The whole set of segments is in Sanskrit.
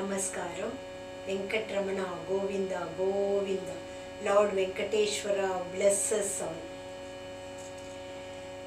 Namaskaram. Venkatramana, Govinda, Govinda. Lord Venkateshwara, bless us all.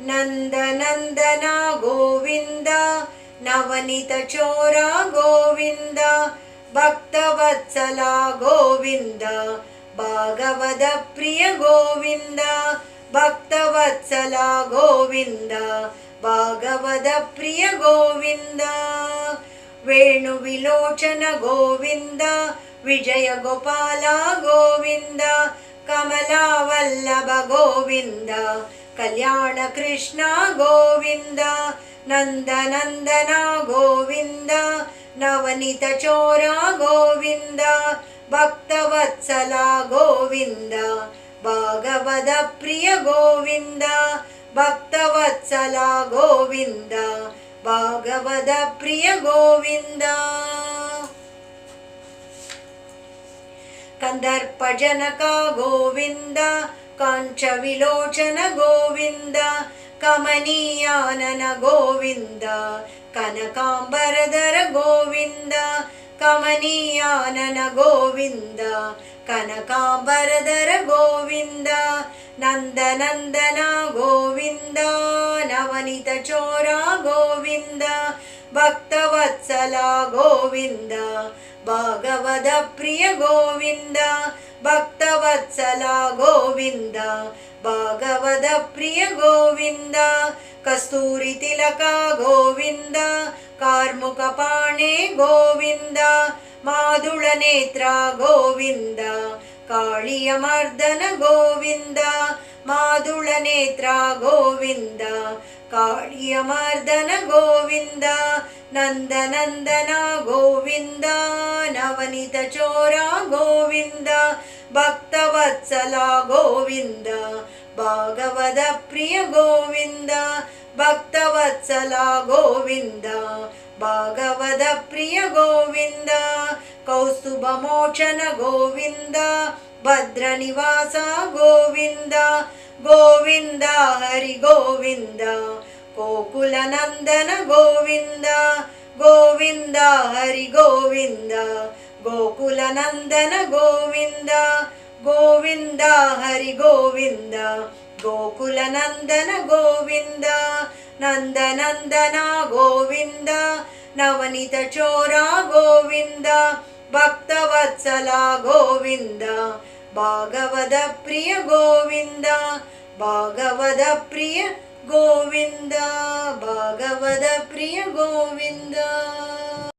Nanda Nandana Govinda, Navanita Chora Govinda, Bhaktavatsala Govinda, Bhagavada Priya Govinda, Bhaktavatsala Govinda, Bhagavada Priya Govinda, Venu Vilochana Govinda, Vijaya Gopala Govinda, Kamala Vallabha Govinda, Kalyana Krishna Govinda, Nanda Nandana Govinda, Navanita Chora Govinda, Bhaktavatsala Govinda, Bhagavada Priya Govinda, Bhaktavatsala Govinda, Bhagavada Priya Govinda. Kandarpa Janaka Govinda, Kancha Vilochana Govinda, Kamaniyanana Govinda, Kanakambaradara Govinda, Kamaniyanana Govinda, Kanakambaradara Govinda, Nanda Nandana Govinda, Navanita Chora Govinda, Bhaktavatsala Govinda, Bhagavada Priya Govinda, Bhaktavatsala Govinda, Bhagavada Priya Govinda, Kasturi Tilaka Govinda, Karmuka Pane Govinda, Madhula Netra Govinda, Kaliya Mardana Govinda, Madhula Netra Govinda, Kaliya Mardana Govinda, Nanda Nandana Govinda, Navanita Chora Govinda, Bhaktavatsala Govinda, Bhagavada Priya Govinda, Bhaktavatsala Govinda, Bhagavada Priya Govinda, Kaustubha Mochana Govinda, Bhadra Nivasa Govinda, Govinda Hari Govinda, Kokula Nandana Govinda, Govinda Hari Govinda, Gokula Nandana Govinda, Govinda Hari Govinda, Gokula Nandana Govinda, Nanda Nandana Govinda, Navanita Chora Govinda, Bhaktavatsala Govinda, Bhagavada Priya Govinda, Bhagavada Priya Govinda, Bhagavada Priya Govinda.